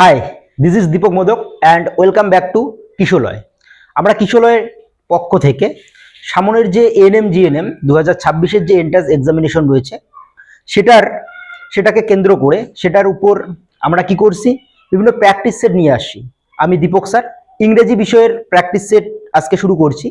High, this is Deepak Modak and welcome back to Kishalay. আমরা কিশোলয়ের পক্ষ থেকে সামনের যে এএনএম জিএনএম 2026-এর যে এন্ট্রান্স এক্সামিনেশন রয়েছে সেটাকে কেন্দ্র করে সেটার উপর আমরা কি করছি, বিভিন্ন প্র্যাকটিস সেট নিয়ে আসছি। আমি দীপক স্যার ইংরেজি বিষয়ের প্র্যাকটিস সেট আজকে শুরু করছি।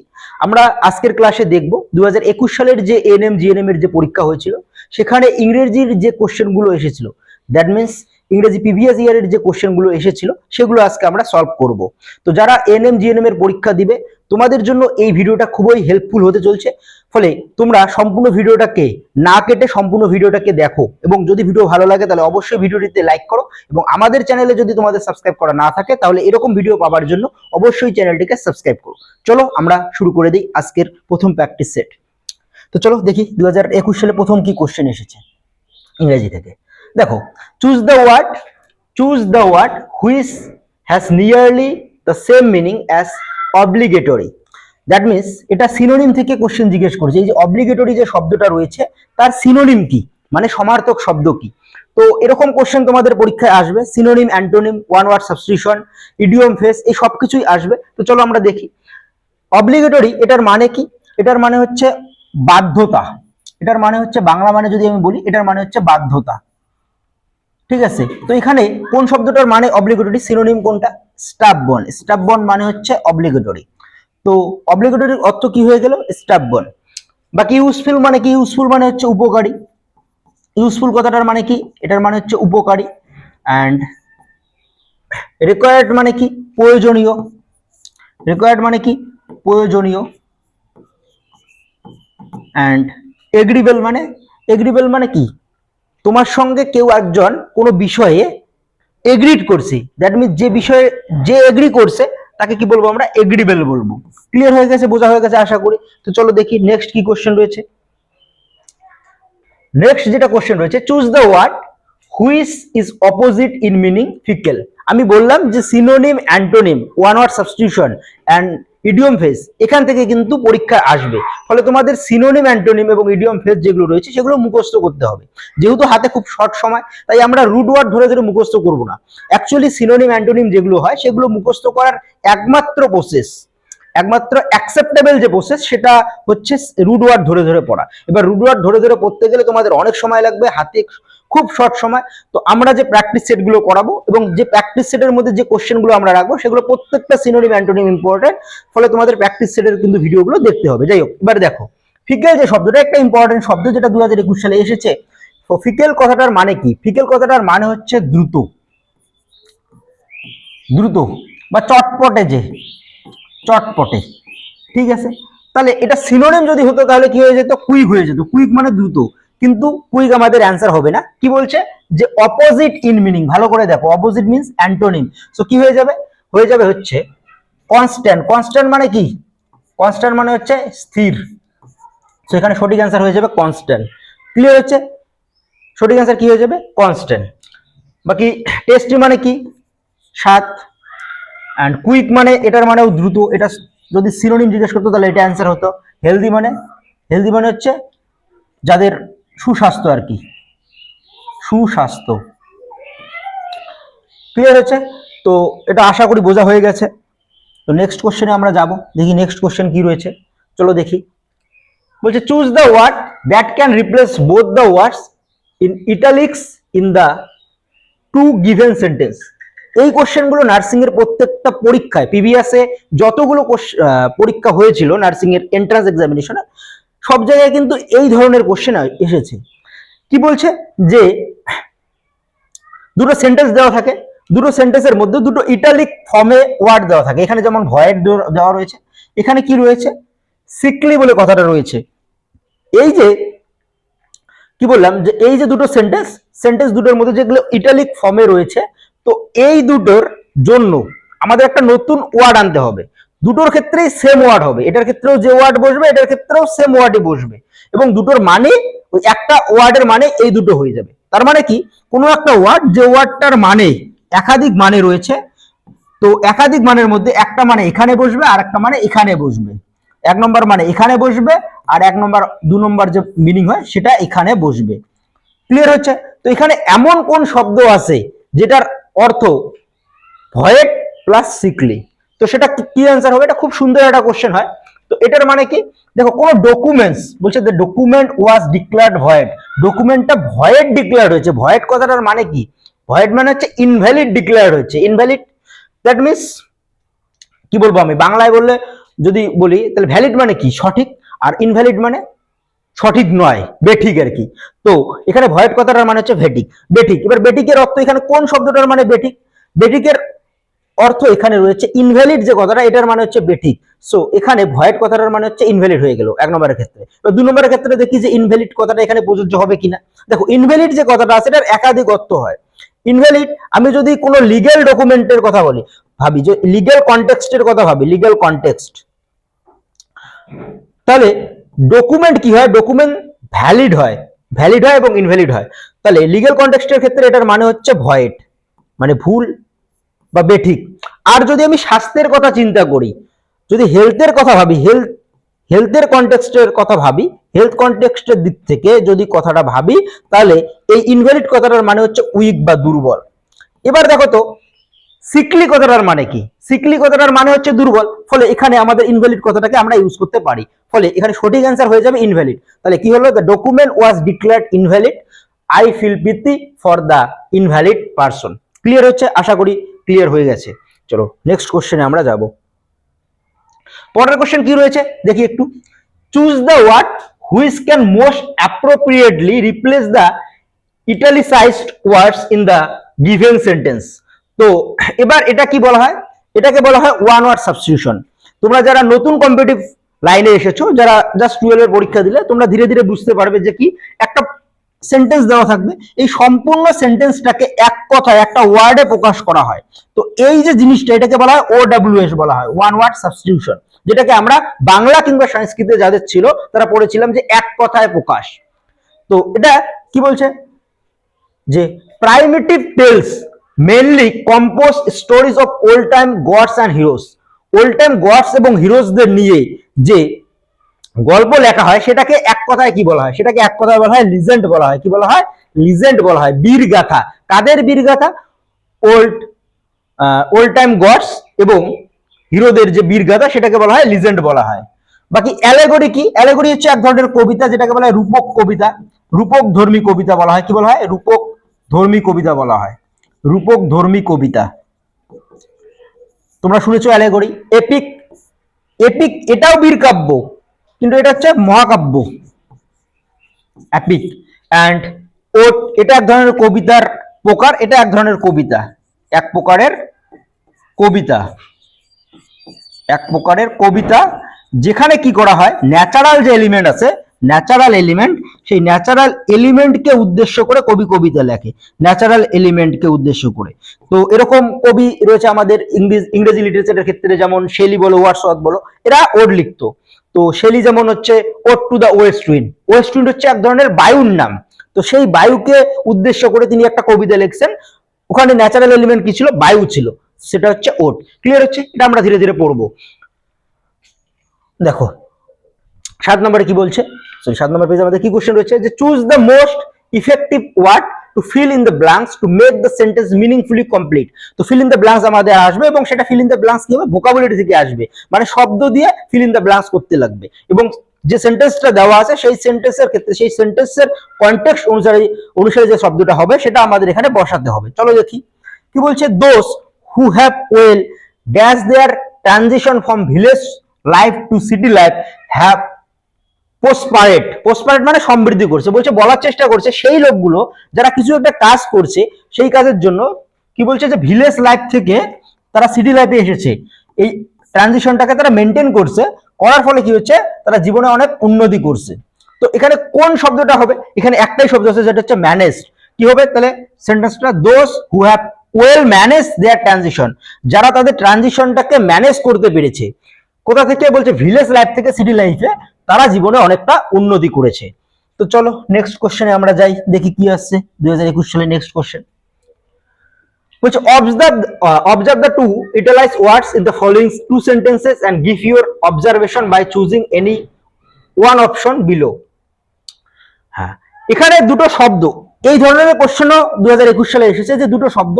আমরা আজকের ক্লাসে দেখব 2021 সালের যে এএনএম জিএনএম এর যে পরীক্ষা হয়েছিল সেখানে ইংরেজির যে কোশ্চেনগুলো এসেছিল, দ্যাট মিনস ইংরেজি প্রিভিয়াস ইয়ারের যে কোশ্চেনগুলো এসেছিল সেগুলো আজকে আমরা সলভ করব। তো যারা এএনএম জিএনএম এর পরীক্ষা দিবে তোমাদের জন্য এই ভিডিওটা খুবই হেল্পফুল হতে চলছে। ফলে তোমরা সম্পূর্ণ ভিডিওটাকে না কেটে সম্পূর্ণ ভিডিওটাকে দেখো, এবং যদি ভিডিও ভালো লাগে তাহলে অবশ্যই ভিডিওটিতে লাইক করো, এবং আমাদের চ্যানেলে যদি তোমাদের সাবস্ক্রাইব করা না থাকে তাহলে এরকম ভিডিও পাওয়ার জন্য অবশ্যই চ্যানেলটিকে সাবস্ক্রাইব করো। চলো আমরা শুরু করে দিই আজকের প্রথম প্র্যাকটিস সেট। তো চলো দেখি 2021 সালে প্রথম কি কোশ্চেন এসেছে ইংরেজি থেকে। দেখো, choose the word which has nearly the same meaning as obligatory. That means এটা সিনোনিম থেকে কোশ্চেন জিজ্ঞেস করছে। এই যে অব্লিগেটরি যে শব্দটা রয়েছে তার সিনোনিম কি, মানে সমার্থক শব্দ কি। তো এরকম কোশ্চেন তোমাদের পরীক্ষায় আসবে। Synonym, antonym, one word substitution, idiom phrase, এই সব কিছুই আসবে। তো চলো আমরা দেখি অব্লিগেটরি এটার মানে কি। এটার মানে হচ্ছে বাধ্যতা। এটার মানে হচ্ছে, বাংলা মানে যদি আমি বলি, এটার মানে হচ্ছে বাধ্যতা। ঠিক আছে, তো এখানে কোন শব্দটার মানে অব্লিগেটরি, সিনোনিম কোনটা? স্টাববর্ন। স্টাববর্ন মানে হচ্ছে অব্লিগেটরি। তো অব্লিগেটরির অর্থ কি হয়ে গেল? স্টাববর্ন। বাকি ইউজফুল মানে কি? ইউজফুল মানে হচ্ছে উপকারী। ইউজফুল কথাটার মানে কি? এটার মানে হচ্ছে উপকারী। অ্যান্ড রিকোয়ার্ড মানে কি? প্রয়োজনীয়। রিকোয়ার্ড মানে কি? প্রয়োজনীয়। অ্যান্ড এগ্রিবেল মানে কি? তোমার সঙ্গে কেউ একজন কোনো বিষয়ে এগ্রিড করছে, দ্যাট মিনস যে বিষয়ে যে এগ্রি করছে তাকে কি বলবো আমরা? এগ্রিবেল বলবো। ক্লিয়ার হয়ে গেছে, বোঝা হয়ে গেছে আশা করি। তো চলো দেখি নেক্সট কি কোশ্চেন রয়েছে। নেক্সট যেটা কোশ্চেন রয়েছে, choose the word which is opposite in meaning fickle. আমি বললাম যে synonym, antonym, one word substitution and idiom phrase এখান থেকে কিন্তু পরীক্ষা আসবে। ফলে তোমাদের সিনোনিম, অ্যান্টোনিম এবং ইডিয়ম ফ্রেজ যেগুলো রয়েছে সেগুলো মুখস্থ করতে হবে। যেহেতু হাতে খুব শর্ট সময়, তাই আমরা রুট ওয়ার্ড ধরে ধরে মুখস্থ করব না। অ্যাকচুয়ালি সিনোনিম, অ্যান্টোনিম যেগুলো হয় সেগুলো মুখস্থ করার একমাত্র প্রসেস, একমাত্র অ্যাকসেপ্টেবল যে প্রসেস, সেটা হচ্ছে রুট ওয়ার্ড ধরে ধরে পড়া। এবার রুট ওয়ার্ড ধরে ধরে পড়তে গেলে তোমাদের অনেক সময় লাগবে, হাতে খুব শর্ট সময়। তো আমরা যে প্র্যাকটিস সেটগুলো করাবো এবং যে প্র্যাকটিস সেটের মধ্যে যে কোশ্চেনগুলো আমরা রাখবো সেগুলো প্রত্যেকটা সিনোনিম, অ্যান্টোনিম ইম্পর্টেন্ট। ফলে তোমাদের প্র্যাকটিস সেটের কিন্তু ভিডিওগুলো দেখতে হবে। যাই হোক, এবার দেখো ফিকেল যে শব্দটা একটা ইম্পর্টেন্ট শব্দ, যেটা 2021 সালে এসেছে। তো ফিকেল কথাটার মানে কি? ফিকেল কথাটার মানে হচ্ছে দ্রুত, দ্রুত বা চটপটে, যে চটপটে। ঠিক আছে, তাহলে এটা সিনোনিম যদি হতো তাহলে কি হয়ে যেত? কুইক হয়ে যেত। কুইক মানে দ্রুত, কিন্তু কুইক আমাদের অ্যান্সার হবে না। কি বলছে? যে অপোজিট ইন মিনিং। ভালো করে দেখো, অপোজিট মিন্স অ্যান্টোনিম। সো কি হয়ে যাবে? হয়ে যাবে হচ্ছে কনস্ট্যান্ট। কনস্ট্যান্ট মানে কি? কনস্ট্যান্ট মানে হচ্ছে স্থির। সো এখানে সঠিক অ্যান্সার হয়ে যাবে কনস্ট্যান্ট। ক্লিয়ার হচ্ছে? সঠিক অ্যান্সার কি হয়ে যাবে? কনস্ট্যান্ট। বাকি টেস্টি মানে কি? স্বাদ। অ্যান্ড কুইক মানে, এটার মানেও দ্রুত। এটা যদি সিনোনিম জিজ্ঞেস করতো তাহলে এটা অ্যান্সার হতো। হেলদি মানে হচ্ছে যাদের সুস্বাস্থ্য আর কি, সুস্বাস্থ্য। ক্লিয়ার হচ্ছে? তো এটা আশা করি বোঝা হয়ে গেছে। তো নেক্সট কোশ্চেনে আমরা যাব, দেখি নেক্সট কোশ্চেন কি রয়েছে। চলো দেখি। বলছে choose the word that can replace both the words in italics in the two given sentence. এই কোশ্চেনগুলো নার্সিং এর প্রত্যেকটা পরীক্ষায়, প্রিভিয়াসে যতগুলো পরীক্ষা হয়েছিল নার্সিং এর এন্ট্রান্স এক্সামিনেশনে, সব জায়গায় কিন্তু এই ধরনের কোশ্চেন এসেছে। কি বলছে? যে দুটো সেন্টেন্স দেওয়া থাকে, দুটো সেন্টেন্সের মধ্যে দুটো ইটালিক ফর্মে ওয়ার্ড দেওয়া থাকে। এখানে যেমন ভয়েড দেওয়া রয়েছে, এখানে কি রয়েছে? সিকলি বলে কথাটা রয়েছে। এই যে কি বললাম, যে এই যে দুটো সেন্টেন্স দুটোর মধ্যে যেগুলো ইটালিক ফর্মে রয়েছে, তো এই দুটোর জন্য আমাদের একটা নতুন ওয়ার্ড আনতে হবে। দুটোর ক্ষেত্রেই সেম ওয়ার্ড হবে, এটার ক্ষেত্রেও যে ওয়ার্ড বসবে এটার ক্ষেত্রেও সেম ওয়ার্ডই বসবে, এবং দুটোর মানে ওই একটা ওয়ার্ডের মানে এই দুটো হয়ে যাবে। তার মানে কি? কোনো একটা ওয়ার্ড, যে ওয়ার্ডটার মানে একাধিক মানে রয়েছে, তো একাধিক মানের মধ্যে একটা মানে এখানে বসবে আর একটা মানে এখানে বসবে। এক নম্বর মানে এখানে বসবে, আর এক নম্বর, দু নম্বর যে মিনিং হয় সেটা এখানে বসবে। ক্লিয়ার হচ্ছে? তো এখানে এমন কোন শব্দ আছে যেটার অর্থ ভয়েড প্লাস সিকলি। তো সেটা কি অ্যান্সার হবে? এটা খুব সুন্দর একটা কোশ্চেন হয়। তো এটার মানে কি, দেখো কোন ডকুমেন্টস বলছে the document was declared void, ডকুমেন্টটা ভয়েড ডিক্লেয়ার্ড হয়েছে। ভয়েড কথাটার মানে কি? ভয়েড মানে হচ্ছে ইনভ্যালিড ডিক্লেয়ার্ড হয়েছে। ইনভ্যালিড দ্যাট মিনস কি বলবো আমি বাংলায় বললে, যদি বলি তাহলে ভ্যালিড মানে কি? সঠিক। আর ইনভ্যালিড মানে সঠিক নয়, বেঠিক আর কি। তো এখানে ভয়েড কথাটার মানে হচ্ছে ভেটিক, বেঠিক। এবার বেঠিকের অর্থ এখানে কোন শব্দটার মানে বেঠিক? বেঠিকের অর্থ এখানে রয়েছে ইনভ্যালিড যে কথাটা, এটার মানে হচ্ছে বেঠিক। সো এখানে ভয়েড কথাটার মানে হচ্ছে ইনভ্যালিড হয়ে গেল এক নম্বরের ক্ষেত্রে। এবার দুই নম্বরের ক্ষেত্রে দেখি যে ইনভ্যালিড কথাটা এখানে প্রযোজ্য হবে কিনা। দেখো ইনভ্যালিড যে কথাটা আছে এটার একাধিক অর্থ হয়। ইনভ্যালিড, আমি যদি কোনো লিগ্যাল ডকুমেন্টের কথা বলি, ভাবি যে লিগ্যাল কনটেক্সটের কথা ভাবি, লিগ্যাল কনটেক্সট, তাহলে ডকুমেন্ট কি হয়? ডকুমেন্ট ভ্যালিড হয়, ভ্যালিড হয় এবং ইনভ্যালিড হয়। তাহলে লিগ্যাল কনটেক্সটের ক্ষেত্রে এটার মানে হচ্ছে ভয়েড, মানে ভুল বা বেঠিক। আর যদি আমি স্বাস্থ্যের কথা চিন্তা করি, যদি হেলথের কথা ভাবি, হেলথের কনটেক্সটের কথা ভাবি, হেলথ কনটেক্সটের দিক থেকে যদি কথাটা ভাবি, তাহলে এই ইনভ্যালিড কথাটার মানে হচ্ছে উইক বা দুর্বল। এবার দেখো তো সিকলি কথাটার মানে কি? সিকলি কথাটার মানে হচ্ছে দুর্বল। ফলে এখানে আমাদের ইনভ্যালিড কথাটাকে আমরা ইউজ করতে পারি। ফলে এখানে সঠিক অ্যান্সার হয়ে যাবে ইনভ্যালিড। তাহলে কি হলো? The document was declared invalid, I feel pity for the invalid person. Clear হচ্ছে? আশা করি ক্লিয়ার হয়ে গেছে। চলো নেক্সট কোশ্চেনে আমরা যাব। পরের কোশ্চেন কি রয়েছে দেখি একটু। Choose the word which can most appropriately replace the italicised words in the given sentence. তো এবার এটা কি বলা হয়? এটাকে বলা হয় ওয়ান ওয়ার্ড সাবস্টিটিউশন। তোমরা যারা নতুন কম্পিটিটিভ লাইনে এসেছো, যারা জাস্ট 12 এর পরীক্ষা দিলে, তোমরা ধীরে ধীরে বুঝতে পারবে যে কি একটা সেন্টেন্স দেওয়া থাকবে, এই সম্পূর্ণ সেন্টেন্সটাকে এক কথায় একটা ওয়ার্ডে প্রকাশ করা হয়। তো এই যে জিনিসটা, এটাকে বলা হয় OWS বলা হয়, ওয়ান ওয়ার্ড সাবস্টিটিউশন, যেটাকে আমরা বাংলা কিংবা সংস্কৃতে যাদের ছিল তারা পড়েছিলাম যে এক কথায় প্রকাশ। তো এটা কি বলছে যে primitive tales mainly compose stories of old time gods and heroes. Old time gods এবং হিরোজদের নিয়ে যে গল্প লেখা হয় সেটাকে এক কথায় কি বলা হয়? সেটাকে এক কথায় বলা হয় লিজেন্ড বলা হয়। কি বলা হয়? লিজেন্ড বলা হয়। বীরগাথা। কাদের বীরগাথা? ওল্ড টাইম গডস এবং হিরোদের যে বীরগাথা সেটাকে বলা হয় লিজেন্ড বলা হয়। বাকি অ্যালেগরি কি? অ্যালেগরি হচ্ছে এক ধরনের কবিতা, যেটাকে বলা হয় রূপক কবিতা, রূপক ধর্মী কবিতা বলা হয়। কি বলা হয়? রূপক ধর্মী কবিতা বলা হয়, রূপক ধর্মী কবিতা। তোমরা শুনেছো অ্যালেগরি। এপিক, এপিক এটাও বীর কাব্য, কিন্তু এটা হচ্ছে মহাকাব্য, এপিক। অ্যান্ড ওট, এটা এক ধরনের কবিতার প্রকার, এটা এক ধরনের কবিতা, এক প্রকারের কবিতা, এক প্রকারের কবিতা, যেখানে কি করা হয় ন্যাচারাল যে এলিমেন্ট আছে, ন্যাচারাল এলিমেন্ট, সেই ন্যাচারাল এলিমেন্টকে উদ্দেশ্য করে কবি কবিতা লেখে, ন্যাচারাল এলিমেন্টকে উদ্দেশ্য করে। তো এরকম কবি রয়েছে আমাদের ইংরেজি লিটারেচারের ক্ষেত্রে, যেমন শেলি বলো, ওয়ার্ডসওয়ার্থ বলো, এরা ওড লিখতো। তো শেলি যেমন হচ্ছে ode to the west wind, west wind হচ্ছে এক ধরনের বায়ুর নাম। তো সেই বায়ুকে উদ্দেশ্য করে তিনি একটা কবিতা লিখছেন, ওখানে ন্যাচারাল এলিমেন্ট কি ছিল? বায়ু ছিল, সেটা হচ্ছে ওড। ক্লিয়ার হচ্ছে? এটা আমরা ধীরে ধীরে পড়বো। দেখো 7 নম্বরে কি বলছে, 7 নম্বর পেজে আমাদের কি কোশ্চেন রয়েছে যে choose the most effective word to fill in the blanks to make the sentence meaningfully complete. তো ফিল ইন দ্য ব্ল্যাঙ্কস আমাদের আসবে, এবং সেটা ফিল ইন দ্য ব্ল্যাঙ্কস কি হবে? ভোকাবুলারি থেকে আসবে, মানে শব্দ দিয়ে ফিল ইন দ্য ব্ল্যাঙ্কস করতে লাগবে। এবং যে সেন্টেন্সটা দেওয়া আছে সেই সেন্টেন্সের ক্ষেত্রে, সেই সেন্টেন্সের কনটেক্সট অনুসারে যে শব্দটা হবে সেটা আমাদের এখানে বসাতে হবে। চলো দেখি কি বলছে। Those who have well dash their transition from village life to city life have prospered. Prospered মানে সমৃদ্ধি করছে, বলছে বলার চেষ্টা করছে সেই লোকগুলো যারা কিছু একটা কাজ করছে, সেই কাজের জন্য কি বলছে যে ভিলেজ লাইফ থেকে তারা সিটি লাইফে এসেছে, এই ট্রানজিশনটাকে তারা মেনটেন করছে, করার ফলে কি হচ্ছে? তারা জীবনে অনেক উন্নতি করছে। তো এখানে কোন শব্দটা হবে? এখানে একটাই শব্দ আছে, যেটা হচ্ছে ম্যানেজড। কি হবে তাহলে সেন্টেন্সটা? Those who have well manage their transition, যারা তাদের ট্রানজিশনটাকে ম্যানেজ করতে পেরেছে। কোথা থেকে? বলছে ভিলেজ লাইফ থেকে সিটি লাইফে, তারা জীবনে অনেকটা উন্নতি করেছে। তো চলো নেক্সট কোশ্চেনে আমরা যাই, দেখি কি আসছে 2021 সালে নেক্সট কোশ্চেন। বলছে observe the two italicized words in the following two sentences and give your observation by choosing any one option below. হ্যাঁ, এখানে দুটো শব্দ, এই ধরনের কোশ্চেনও 2021 সালে এসেছে যে দুটো শব্দ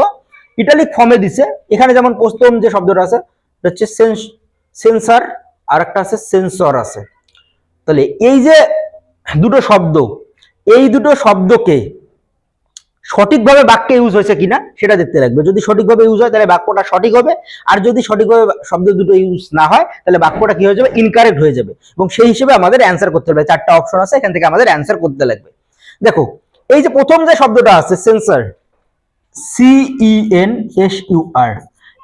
ইটালিক ফর্মে দিছে। এখানে যেমন প্রথম যে শব্দটা আছে এটা হচ্ছে সেন্সার, আর একটা আছে সেন্সর আছে। তাহলে এই যে দুটো শব্দ, এই দুটো শব্দকে সঠিকভাবে বাক্যে ইউজ হয়েছে কিনা সেটা দেখতে লাগবে। যদি সঠিকভাবে ইউজ হয় তাহলে বাক্যটা সঠিক হবে, আর যদি সঠিকভাবে শব্দ দুটো ইউজ না হয় তাহলে বাক্যটা কি হয়ে যাবে, ইনকারেক্ট হয়ে যাবে। এবং সেই হিসেবে আমাদের অ্যান্সার করতে হবে। চারটা অপশন আছে, এখান থেকে আমাদের অ্যান্সার করতে লাগবে। দেখো এই যে প্রথম যে শব্দটা আছে সেন্সর, CENSUR,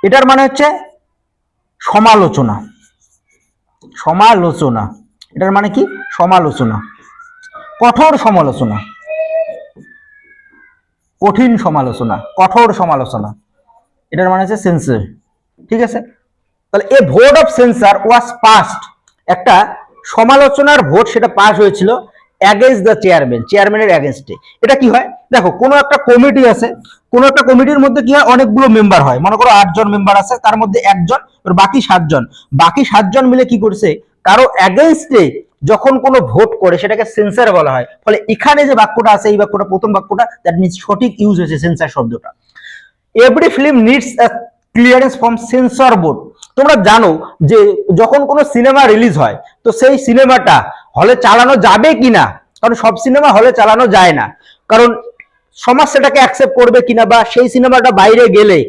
এটার মানে হচ্ছে সমালোচনা। সমালোচনা, এটার মানে কি, সমালোচনা, কঠোর সমালোচনা, কঠিন সমালোচনা, কঠোর সমালোচনা, এটার মানে হচ্ছে সেন্সর। ঠিক আছে, তাহলে a vote of censure was passed, একটা সমালোচনার ভোট সেটা পাস হয়েছিল অ্যাগেন্স্ট দ্য চেয়ারম্যান, চেয়ারম্যানের অ্যাগেন্স্টে। এটা কি হয়, দেখো কোনো একটা কমিটি আছে, কোনো একটা কমিটির মধ্যে কি হয়, অনেকগুলো মেম্বার হয়, মনে করো 8 জন মেম্বার আছে, তার মধ্যে একজন, বাকি 7 জন, বাকি 7 জন মিলে কি করছে, কারো অ্যাগেন্স্টে যখন কোনো ভোট করে সেটাকে সেন্সার বলা হয়। ফলে এখানে যে বাক্যটা আছে, এই বাক্যটা প্রথম বাক্যটা, দ্যাট মিন্স সঠিক ইউজ হয়েছে সেন্সার শব্দটা। Every film needs a clearance from censor board. তোমরা জানো যে যখন কোনো সিনেমা রিলিজ হয় তো সেই সিনেমাটা হলে চালানো যাবে কিনা, কারণ সব সিনেমা হলে চালানো যায় না, কারণ সমাজ সেটাকে অ্যাকসেপ্ট করবে কিনা, বা সেই সিনেমাটা বাইরে গেলে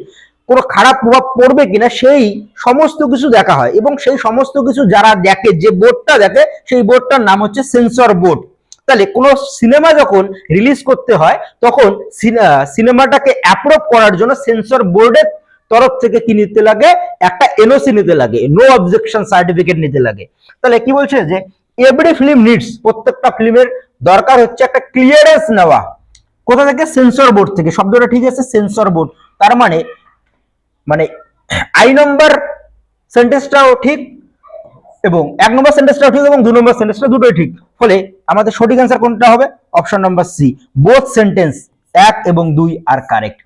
কোনো খারাপ প্রভাব পড়বে কিনা, সেই সমস্ত কিছু দেখা হয়। এবং সেই সমস্ত কিছু যারা দেখে, যে বোর্ডটা দেখে, সেই বোর্ডটার নাম হচ্ছে সেন্সর বোর্ড। তাহলে কোনো সিনেমা যখন রিলিজ করতে হয় তখন সিনেমাটাকে অ্যাপ্রুভ করার জন্য সেন্সর বোর্ডের তরফ থেকে কি নিতে লাগে, একটা এনওসি নিতে লাগে, নো অবজেকশন সার্টিফিকেট নিতে লাগে। তাহলে কি বলছে যে এভরি ফিল্ম নিডস, প্রত্যেকটা ফিল্মের দরকার হচ্ছে একটা ক্লিয়ারেন্স নেওয়া, কোথা থেকে, সেন্সর বোর্ড থেকে। শব্দটা ঠিক আছে, সেন্সর বোর্ড, তার মানে মানে আই নম্বর সেন্টেন্সটাও ঠিক, এবং 1 নম্বর সেন্টেন্সটাও ঠিক, এবং 2 নম্বর সেন্টেন্সটা দুটোই ঠিক। ফলে আমাদের সঠিক অ্যান্সার কোনটা হবে, option number C, both sentence 1 এবং 2 আর কারেক্ট।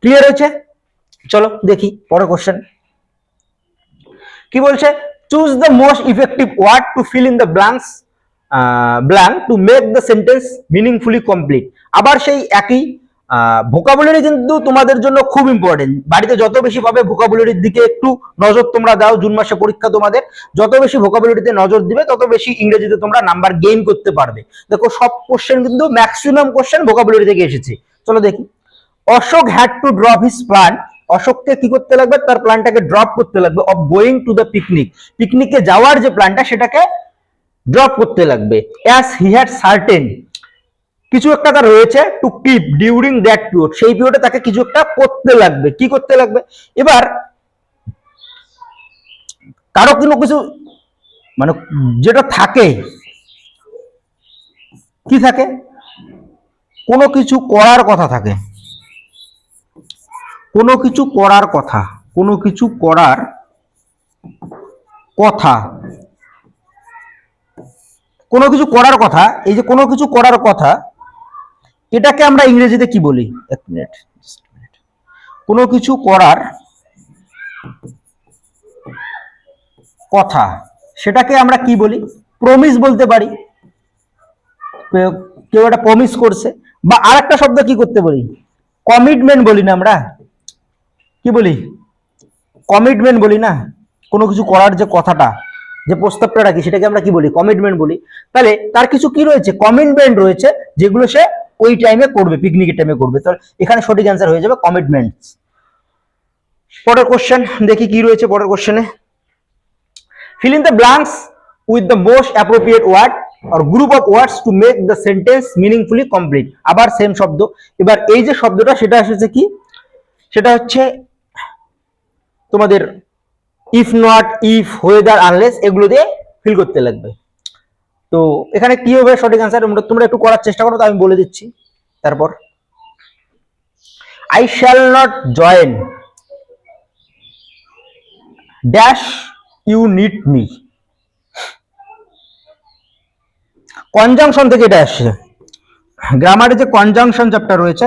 ক্লিয়ার হয়েছে? চলো দেখি পরের কোশ্চেন কি বলছে। Choose the most effective word to fill in the blank to make the sentence meaningfully complete. আবার সেই একই ভোকাবুলারি কিন্তু তোমাদের জন্য খুব ইম্পর্টেন্ট। বাড়িতে যত বেশি পাবে ভোকাবুলারির দিকে একটু নজর তোমরা দাও। জুন মাসে পরীক্ষা, তোমাদের যত বেশি ভোকাবুলারিতে নজর দিবে তত বেশি ইংরেজিতে তোমরা নাম্বার গেইন করতে পারবে। দেখো সব কোশ্চেন কিন্তু ম্যাক্সিমাম কোশ্চেন ভোকাবুলারি থেকে এসেছে। চলো দেখি। Ashok had to drop his plan, অশোককে কি করতে লাগবে, তার প্ল্যানটাকে ড্রপ করতে লাগবে, of going to the picnic, পিকনিকে যাওয়ার যে প্ল্যানটা সেটাকে ড্রপ করতে লাগবে। অ্যাজ হি হ্যাড সার্টেন, কিছু একটা তার রয়েছে, to keep during that period, সেই পিরিয়ডে তাকে কিছু একটা করতে লাগবে। কি করতে লাগবে, এবার কারো কোনো কিছু মানে যেটা থাকে, কি থাকে, কোনো কিছু করার কথা থাকে, কোনো কিছু করার কথা, কোনো কিছু করার কথা, কোনো কিছু করার কথা। এই যে কোনো কিছু করার কথা, এটাকে আমরা ইংরেজিতে কি বলি, এক মিনিট, কোনো কিছু করার কথা, সেটাকে আমরা কি বলি, প্রমিস বলতে পারি। কেউ একটা প্রমিস করছে, বা আরেকটা শব্দ কি করতে বলি, কমিটমেন্ট বলি না আমরা, কি বলি, কমিটমেন্ট বলি না। কোনো কিছু করার যে কথাটা, যে প্রস্তাবটা রাখি, সেটাকে আমরা কি বলি, কমিটমেন্ট বলি। তাহলে তার কিছু কি রয়েছে, কমিটমেন্ট রয়েছে, যেগুলো সে ওই টাইমে করবে, পিকনিকের টাইমে করবে। তাহলে এখানে সঠিক অ্যান্সার হয়ে যাবে কমিটমেন্টস। পরের কোশ্চেন দেখি কি রয়েছে পরের কোশ্চেনে। fill in the blanks with the most appropriate word or group of words to make the sentence meaningfully complete। আবার সেম শব্দ। এবার এই যে শব্দটা সেটা এসেছে কি, সেটা হচ্ছে তোমাদের if not, if, weather, unless, এগুলো দিয়ে ফিল করতে লাগবে। তো এখানে কি হবে সঠিক অ্যান্সার, তোমরা একটু করার চেষ্টা করো, তো আমি বলে দিচ্ছি। তারপর I shall not join dash you need me, conjunction থেকে এটা আসছে। গ্রামারে যে কনজাংশন চ্যাপ্টার রয়েছে,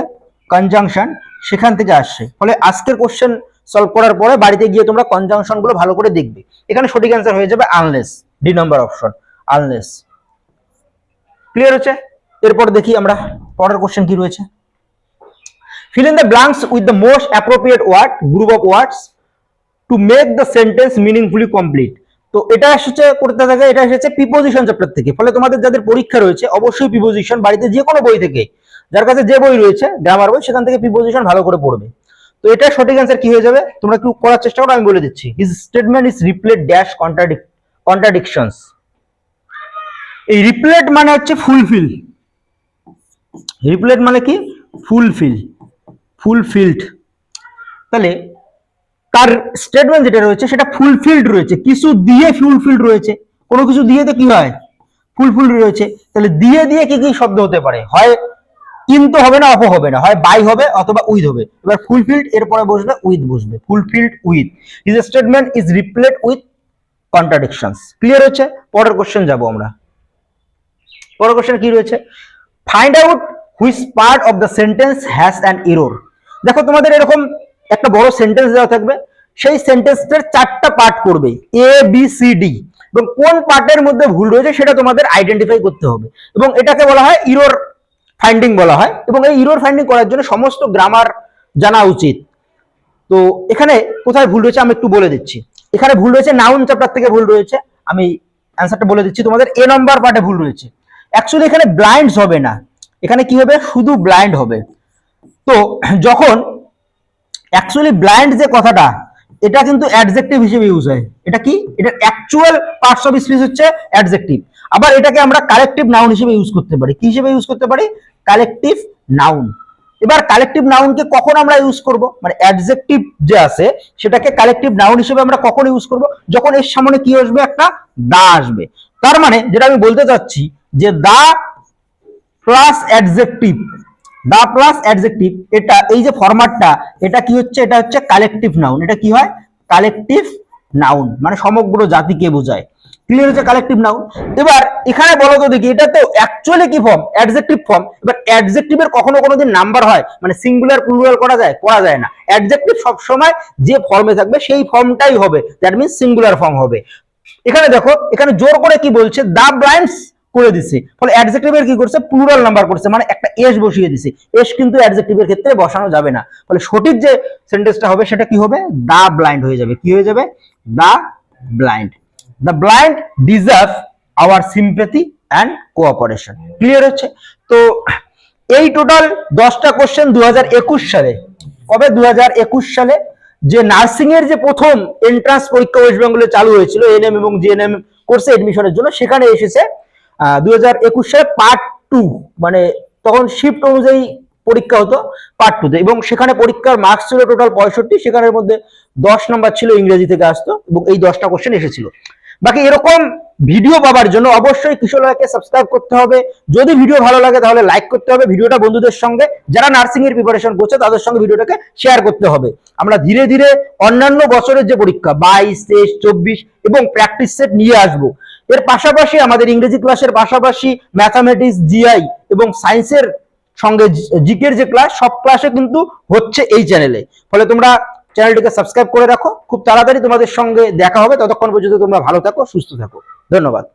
কনজাংশন, সেখান থেকে আসছে। ফলে আজকের কোশ্চেন সলভ করার পরে বাড়িতে গিয়ে তোমরা কনজাংশন গুলো ভালো করে দেখবে। এখানে সঠিক অ্যান্সার হয়ে যাবে আনলেস, ডি নম্বর অপশন, আনলেস। ক্লিয়ার হচ্ছে? এরপর দেখি আমরা পরের কোশ্চেন কি রয়েছে। fill in the blanks with the most appropriate word group of words to make the sentence meaningfully complete. তো এটা এসেছে করতে থাকে, এটা এসেছে প্রিপোজিশন চ্যাপ্টার থেকে। ফলে তোমাদের যাদের পরীক্ষা রয়েছে অবশ্যই প্রিপোজিশন বাড়িতে যে কোনো বই থেকে, যার কাছে যে বই রয়েছে গ্রামার বই, সেখান থেকে প্রিপোজিশন ভালো করে পড়বে। তো এটা সঠিক অ্যান্সার কি হয়ে যাবে তোমরা একটু করার চেষ্টা করো, আমি বলে দিচ্ছি। His statement is রিপ্লেট dash contradictions. এই রিপ্লেট মানে হচ্ছে ফুলফিল, রিপ্লেট মানে কি ফুলফিলড। তাহলে তার স্টেটমেন্ট যেটা রয়েছে সেটা ফুলফিলড রয়েছে, কিছু দিয়ে ফুলফিলড রয়েছে, কোনো কিছু দিয়ে তো কি হয় ফুলফিলড রয়েছে। তাহলে দিয়ে দিয়ে কি কি শব্দ হতে পারে, হয় কিন্তু হবে না, অপ হবে না, হয় বাই হবে অথবা উইথ হবে। এবার ফুলফিলড এরপরে বসবে উইথ, বসবে fulfilled with. His statement is রিপ্লেট with contradictions. Clear হচ্ছে? পরের কোশ্চেন যাব আমরা। পরের কোশ্চেন কি রয়েছে, find out which part of the sentence has an error. দেখো তোমাদের এরকম একটা বড় সেন্টেন্স দেওয়া থাকবে, সেই সেন্টেন্সটার 4টা পার্ট করবে, এ বি সি ডি, এবং কোন পার্টের মধ্যে ভুল রয়েছে সেটা তোমাদের আইডেন্টিফাই করতে হবে, এবং এটাকে বলা হয় ইরর ফাইন্ডিং বলা হয়। এবং এই ইরর ফাইন্ডিং করার জন্য সমস্ত গ্রামার জানা উচিত। তো এখানে কোথায় ভুল রয়েছে আমি একটু বলে দিচ্ছি। এখানে ভুল রয়েছে নাউন চ্যাপ্টার থেকে ভুল রয়েছে, আমি অ্যান্সারটা বলে দিচ্ছি তোমাদের। এ নম্বর পার্টে ভুল রয়েছে। অ্যাকচুয়ালি এখানে ব্লাইন্ডস হবে না, এখানে কি হবে শুধু ব্লাইন্ড হবে। তো যখন অ্যাকচুয়ালি ব্লাইন্ড যে কথাটা, এটা কিন্তু অ্যাডজেক্টিভ হিসেবে ইউজ হয়। এটা কি, এটা অ্যাকচুয়াল পার্টস অফ স্পিচ হচ্ছে অ্যাডজেক্টিভ। আবার এটাকে আমরা কালেকটিভ নাউন হিসেবে ইউজ করতে পারি। কি হিসেবে ইউজ করতে পারি? Collective noun. এবার কালেকটিভ নাউনকে কখন আমরা ইউজ করব, মানে অ্যাডজেক্টিভ যে আছে সেটাকে কালেকটিভ নাউন হিসেবে আমরা কখন ইউজ করব, যখন এর সামনে কি আসবে, একটা দা আসবে। তার মানে যেটা আমি বলতে চাচ্ছি যে the plus adjective, the plus adjective, এটা এই যে ফরম্যাটটা, এটা কি হচ্ছে, এটা হচ্ছে কালেকটিভ নাউন। এটা কি হয়, কালেকটিভ নাউন, মানে সমগ্র জাতিকে বোঝায়। ক্লিয়ার হচ্ছে কালেকটিভ নাউন। এবার এখানে বলো তো দেখি, এটা তো অ্যাকচুয়ালি কি ফর্ম, অ্যাডজেক্টিভ ফর্ম। এবার অ্যাডজেক্টিভের কখনো কোনোদিন নাম্বার হয়, মানে সিঙ্গুলার প্লুরাল করা যায়, করা যায় না। অ্যাডজেক্টিভ সবসময় যে ফর্মে থাকবে সেই ফর্মটাই হবে, দ্যাট মিন্স সিঙ্গুলার ফর্ম হবে। এখানে দেখো, এখানে জোর করে কি বলছে, দা ব্লাইন্ডস করে দিছে, ফলে অ্যাডজেক্টিভের কি করছে, প্লুরাল নাম্বার করছে, মানে একটা এস বসিয়ে দিছে। এস কিন্তু অ্যাডজেক্টিভের ক্ষেত্রে বসানো যাবে না, ফলে সঠিক যে সেন্টেন্সটা হবে সেটা কি হবে, দা ব্লাইন্ড হয়ে যাবে। কি হয়ে যাবে, the blind. The blind deserve our sympathy and cooperation. Clear হচ্ছে? তো এই টোটাল 10টা কোশ্চেন 2021 সালে, কবে, 2021 সালে যে নার্সিং এর যে প্রথম এন্ট্রান্স পরীক্ষা ওয়েস্ট বেঙ্গলে চালু হয়েছিল এনএম এবং জিএনএম কোর্সে এডমিশনের জন্য, সেখানে এসেছে 2021 সালে পার্ট 2, মানে তখন শিফট অনুযায়ী পরীক্ষা হতো পার্ট 2 তে, এবং সেখানে পরীক্ষার মার্কস ছিল টোটাল 65, সেখানের মধ্যে 10 নাম্বার ছিল ইংরেজি থেকে আসতো, এবং এই 10টা কোশ্চেন এসেছিল। বাকি এরকম ভিডিও পাওয়ার জন্য অবশ্যই কিশোরকে সাবস্ক্রাইব করতে হবে। যদি ভিডিও ভালো লাগে তাহলে লাইক করতে হবে, ভিডিওটা বন্ধুদের সঙ্গে যারা নার্সিং এর প্রিপারেশন করছে তাদের সঙ্গে ভিডিওটাকে শেয়ার করতে হবে। আমরা ধীরে ধীরে অন্যান্য বছরের যে পরীক্ষা 22, 23, 24 এবং প্র্যাকটিস সেট নিয়ে আসবো। এর পাশাপাশি আমাদের ইংরেজি ক্লাসের পাশাপাশি ম্যাথামেটিক্স, জিআই এবং সায়েন্সের সঙ্গে জিকের যে ক্লাস, সব ক্লাসে কিন্তু হচ্ছে এই চ্যানেলে। ফলে তোমরা চ্যানেলটিকে সাবস্ক্রাইব করে রাখো, খুব তাড়াতাড়ি তোমাদের সঙ্গে দেখা হবে। ততক্ষণ পর্যন্ত তোমরা ভালো থাকো, সুস্থ থাকো। ধন্যবাদ।